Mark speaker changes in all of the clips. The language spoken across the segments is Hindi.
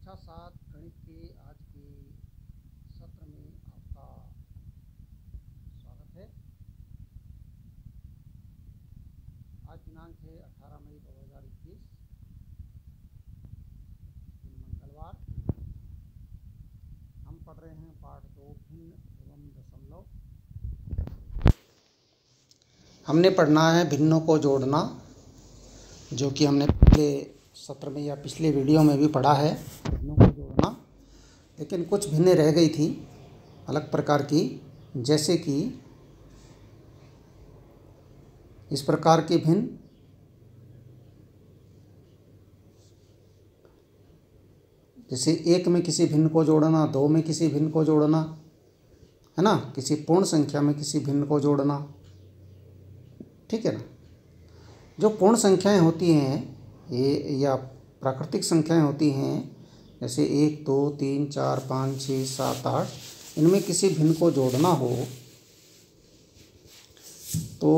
Speaker 1: कक्षा 7 गणित के आज के सत्र में आपका स्वागत है। आज दिनांक है 18 मई 2021 मंगलवार। हम पढ़ रहे हैं पाठ 2 भिन्न एवं दशमलव। हमने पढ़ना है भिन्नों को जोड़ना, जो कि हमने पिछले सत्र में या पिछले वीडियो में भी पढ़ा है भिन्नों को जोड़ना। लेकिन कुछ भिन्नें रह गई थी अलग प्रकार की, जैसे कि इस प्रकार की भिन्न, जैसे 1 में किसी भिन्न को जोड़ना, 2 में किसी भिन्न को जोड़ना, है ना, किसी पूर्ण संख्या में किसी भिन्न को जोड़ना। ठीक है ना। जो पूर्ण संख्याएं होती हैं ये या प्राकृतिक संख्याएं होती हैं, जैसे 1 2 3 4 5 6 7 8, इनमें किसी भिन्न को जोड़ना हो तो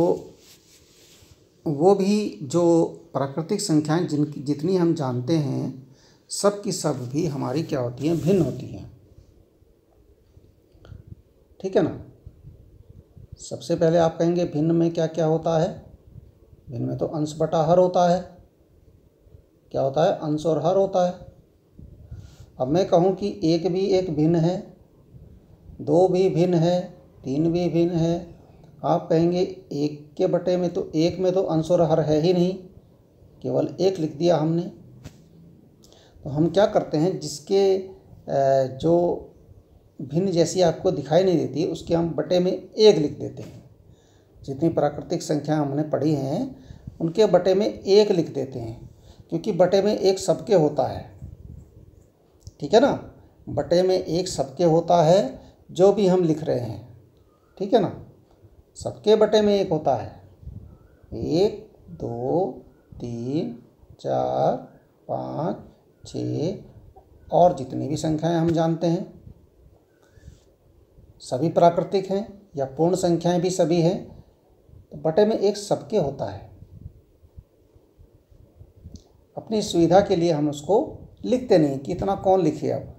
Speaker 1: वो भी जो प्राकृतिक संख्याएं जितनी हम जानते हैं सब की सब भी हमारी क्या होती हैं, भिन्न होती हैं। ठीक है ना। सबसे पहले आप कहेंगे भिन्न में क्या क्या होता है। भिन्न में तो अंश बटा हर होता है। क्या होता है? अंश और हर होता है। अब मैं कहूँ कि 1 भी एक भिन्न है, 2 भी भिन्न है, 3 भी भिन्न है। आप कहेंगे 1 के बटे में तो 1 में तो अंश और हर है ही नहीं, केवल 1 लिख दिया हमने। तो हम क्या करते हैं, जिसके जो भिन्न जैसी आपको दिखाई नहीं देती उसके हम बटे में 1 लिख देते हैं। जितनी प्राकृतिक संख्या हमने पढ़ी हैं उनके बटे में 1 लिख देते हैं, क्योंकि बटे में 1 सबके होता है। ठीक है ना। बटे में 1 सबके होता है जो भी हम लिख रहे हैं। ठीक है ना। सबके बटे में 1 होता है। 1 2 3 4 5 6 और जितनी भी संख्याएं हम जानते हैं सभी प्राकृतिक हैं या पूर्ण संख्याएं भी सभी हैं, तो बटे में 1 सबके होता है। अपनी सुविधा के लिए हम उसको लिखते नहीं कि इतना कौन लिखे, अब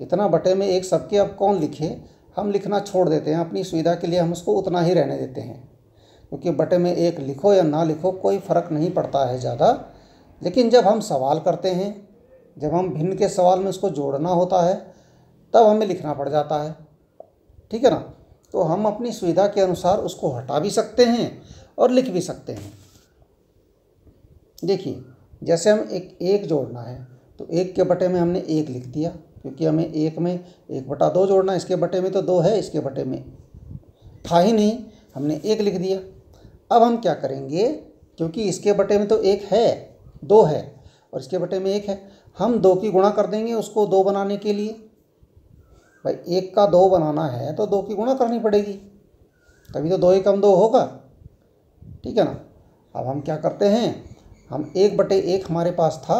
Speaker 1: इतना बटे में 1 सबके अब कौन लिखे, हम लिखना छोड़ देते हैं। अपनी सुविधा के लिए हम उसको उतना ही रहने देते हैं, क्योंकि बटे में 1 लिखो या ना लिखो कोई फ़र्क नहीं पड़ता है ज़्यादा। लेकिन जब हम सवाल करते हैं, जब हम भिन्न के सवाल में उसको जोड़ना होता है, तब हमें लिखना पड़ जाता है। ठीक है ना। तो हम अपनी सुविधा के अनुसार उसको हटा भी सकते हैं और लिख भी सकते हैं। देखिए, जैसे हम एक जोड़ना है तो 1 के बटे में हमने 1 लिख दिया, क्योंकि हमें 1 में 1/2 जोड़ना है। इसके बटे में तो 2 है, इसके बटे में था ही नहीं, हमने 1 लिख दिया। अब हम क्या करेंगे, क्योंकि इसके बटे में तो 1 है, 2 है और इसके बटे में 1 है, हम 2 की गुणा कर देंगे उसको 2 बनाने के लिए। भाई 1 का 2 बनाना है तो 2 की गुणा करनी पड़ेगी, तभी तो 2 एकम 2 होगा। ठीक है ना। अब हम क्या करते हैं, हम 1/1 हमारे पास था,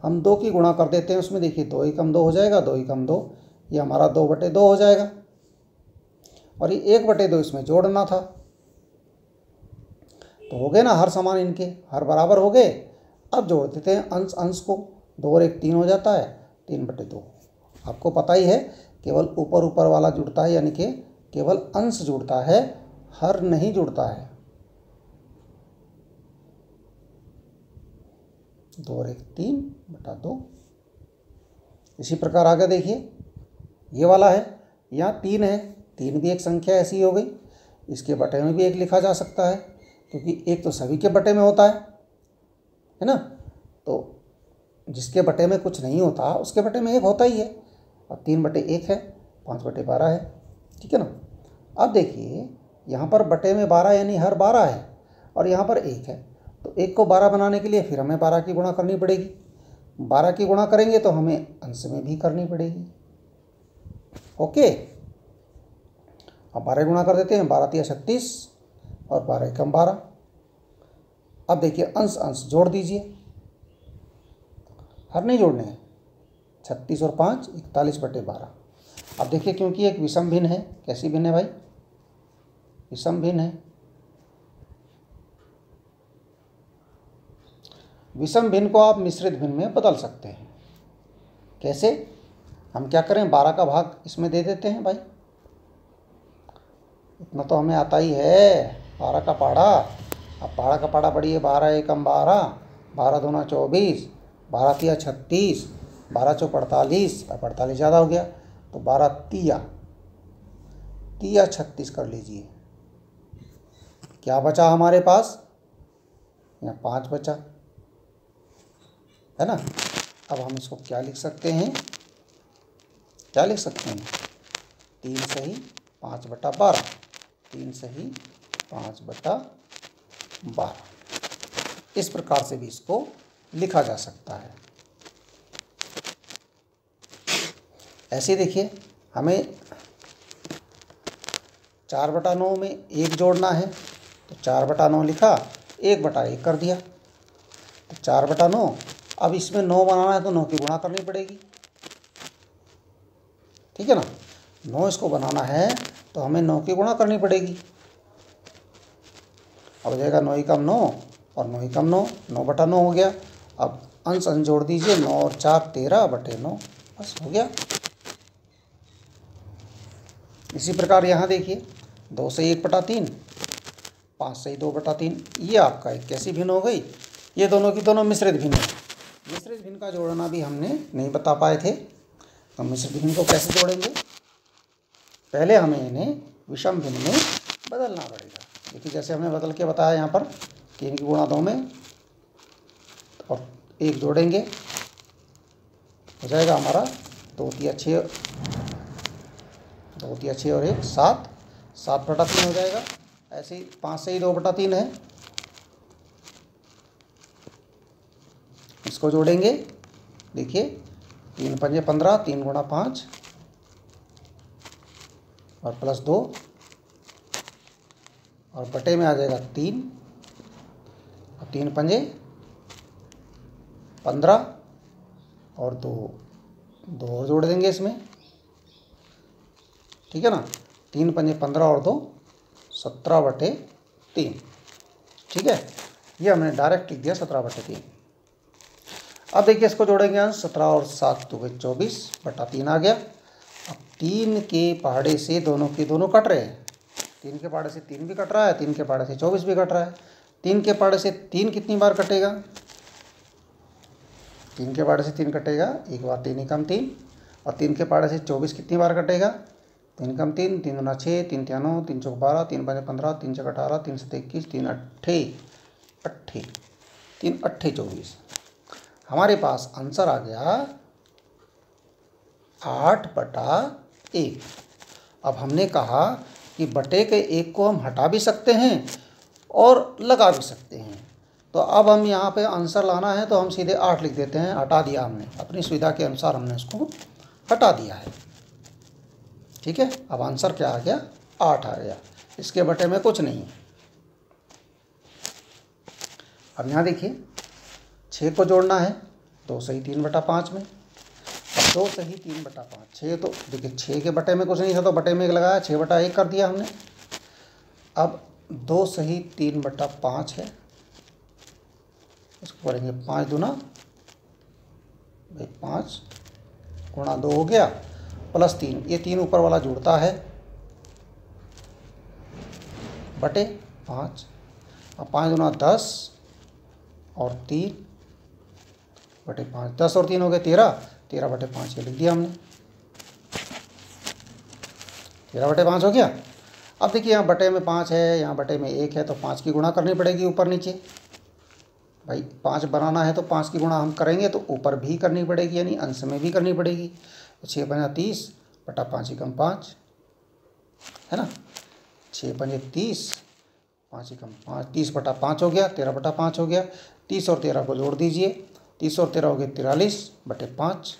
Speaker 1: हम 2 की गुणा कर देते हैं उसमें। देखिए 2 एकम 2 हो जाएगा, 2 एकम 2, ये हमारा 2/2 हो जाएगा। और ये 1/2 इसमें जोड़ना था, तो हो गए ना हर समान, इनके हर बराबर हो गए। अब जोड़ देते हैं अंश अंश को, 2 और 1 3 हो जाता है, 3/2। आपको पता ही है केवल ऊपर ऊपर वाला जुड़ता है, यानी कि केवल अंश जुड़ता है, हर नहीं जुड़ता है। 2 और 1 3/2। इसी प्रकार आगे देखिए, ये वाला है, यहाँ 3 है, 3 भी एक संख्या ऐसी हो गई, इसके बटे में भी 1 लिखा जा सकता है, क्योंकि 1 तो सभी के बटे में होता है ना। तो जिसके बटे में कुछ नहीं होता उसके बटे में 1 होता ही है। और 3/1 है, 5/12 है। ठीक है ना। अब देखिए यहाँ पर बटे में 12 यानी हर 12 है और यहाँ पर 1 है, तो 1 को 12 बनाने के लिए फिर हमें 12 की गुणा करनी पड़ेगी। 12 की गुणा करेंगे तो हमें अंश में भी करनी पड़ेगी। ओके। अब 12 गुणा कर देते हैं, 12 3 36 और 12 एकम 12। अब देखिए अंश अंश जोड़ दीजिए, हर नहीं जोड़ने हैं। 36 और 5 41/12। अब देखिए, क्योंकि एक विषम भिन्न है। कैसी भिन्न है भाई? विषम भिन्न है। विषम भिन्न को आप मिश्रित भिन्न में बदल सकते हैं। कैसे? हम क्या करें, 12 का भाग इसमें दे देते हैं भाई, इतना तो हमें आता ही है, 12 का पाड़ा। अब 12 का पाड़ा बढ़िए, 12 एकम 12, 12 दूना 24, 12 तिया 36, 12 चौ 48, 48 ज़्यादा हो गया तो 12 तिया 36 कर लीजिए। क्या बचा हमारे पास? यहाँ 5 बचा है ना। अब हम इसको क्या लिख सकते हैं, क्या लिख सकते हैं? 3 सही 5/12, 3 सही 5/12। इस प्रकार से भी इसको लिखा जा सकता है। ऐसे देखिए, हमें 4/9 में 1 जोड़ना है तो 4/9 लिखा, 1/1 कर दिया तो 4/9। अब इसमें 9 बनाना है तो 9 की गुणा करनी पड़ेगी, ठीक है ना। 9 इसको बनाना है तो हमें 9 की गुणा करनी पड़ेगी। अब हो जाएगा 9 एकम 9 और 9 एकम 9, 9/9 हो गया। अब अंश अंश जोड़ दीजिए, 9 और 4 13/9, बस हो गया। इसी प्रकार यहाँ देखिए, 2 से 1/3, 5 से 2/3, ये आपका एक कैसी भिन्न हो गई, ये दोनों की दोनों मिश्रित भिन्न है। मिश्रित भिन्न का जोड़ना भी हमने नहीं बता पाए थे, तो मिश्रित भिन्न को कैसे जोड़ेंगे? पहले हमें इन्हें विषम भिन्न में बदलना पड़ेगा। देखिए जैसे हमने बदल के बताया, यहाँ पर 3 की गुणा 2 में और 1 जोड़ेंगे, हो जाएगा हमारा 2 तिया 6, 2 तिया 6 और 1 7, 7/3 हो जाएगा। ऐसे ही 5 से ही 2/3 है, इसको जोड़ेंगे। देखिए 3 पंजे 15, 3 गुणा 5 और प्लस 2 और बटे में आ जाएगा 3 और 3 पंजे 15 और 2 और जोड़ देंगे इसमें, ठीक है ना। 3 पंजे 15 और 2 17/3, ठीक है। ये हमने डायरेक्ट लिख दिया 17/3। अब देखिए इसको जोड़ेंगे अंश, 17 और 7 तो 24/3 आ गया। अब 3 के पहाड़े से दोनों के दोनों कट रहे हैं, 3 के पहाड़े से 3 भी कट रहा है, 3 के पहाड़े से 24 भी कट रहा है। 3 के पहाड़े से 3 कितनी बार कटेगा? 3 के पहाड़े से 3 कटेगा एक बार, 3 एकम 3। और 3 के पहाड़े से 24 कितनी बार कटेगा? 3 एकम 3, 3 दूना 6, 3 तिया 9, 3 चौक 12, 3 पंजे 15, 3 छक 18, 3 सत 21, 3 अट्ठे 24। हमारे पास आंसर आ गया 8/1। अब हमने कहा कि बटे के 1 को हम हटा भी सकते हैं और लगा भी सकते हैं, तो अब हम यहाँ पे आंसर लाना है तो हम सीधे 8 लिख देते हैं। हटा दिया हमने, अपनी सुविधा के अनुसार हमने उसको हटा दिया है, ठीक है। अब आंसर क्या आ गया? 8 आ गया, इसके बटे में कुछ नहीं है। अब यहाँ देखिए 6 को जोड़ना है, 2 सही 3/5 में। अब 2 सही 3/5, 6 तो देखिए 6 के बटे में कुछ नहीं था तो बटे में 1 लगाया, 6/1 कर दिया हमने। अब 2 सही 3/5 है, इसको करेंगे 5 दूना भाई 5 गुणा 2 हो गया, प्लस 3, ये 3 ऊपर वाला जुड़ता है, बटे 5। अब 5 दूना 10 और 3 बटे 5, 10 और 3 हो गए 13, 13/5 ये लिख दिया हमने, 13/5 हो गया। अब देखिए यहाँ बटे में 5 है, यहाँ बटे में 1 है, तो 5 की गुणा करनी पड़ेगी ऊपर नीचे। भाई 5 बनाना है तो 5 की गुणा हम करेंगे तो ऊपर भी करनी पड़ेगी, यानी अंश में भी करनी पड़ेगी। तो 6 पंजा 30/5 एकम 5 है ना, 6 पंजे 30, 5 एकम 5, 30/5 हो गया, 13/5 हो गया। 30 और 13 को जोड़ दीजिए, 30 और 13 हो गए 43/5,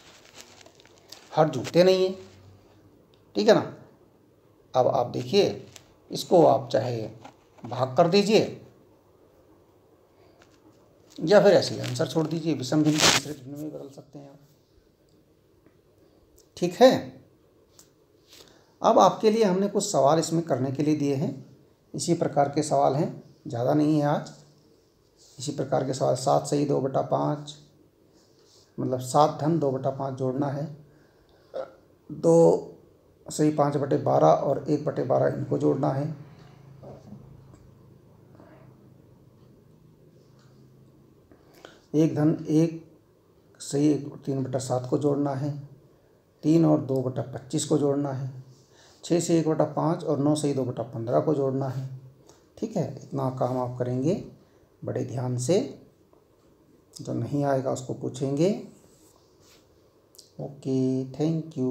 Speaker 1: हर जुड़ते नहीं है, ठीक है ना। अब आप देखिए इसको आप चाहे भाग कर दीजिए या फिर ऐसे ही आंसर छोड़ दीजिए, विषम भिन्न को मिश्रित भिन्न में बदल सकते हैं आप, ठीक है। अब आपके लिए हमने कुछ सवाल इसमें करने के लिए दिए हैं, इसी प्रकार के सवाल हैं, ज़्यादा नहीं है आज। इसी प्रकार के सवाल 7 सही 2/5, मतलब 7 धन 2/5 जोड़ना है। 2 सही 5/12 और 1/12 इनको जोड़ना है। 1 धन 1 सही 3/7 को जोड़ना है। 3 और 2/25 को जोड़ना है। 6 से 1/5 और 9 सही 2/15 को जोड़ना है। ठीक है, इतना काम आप करेंगे बड़े ध्यान से। जो नहीं आएगा उसको पूछेंगे। Okay, thank you.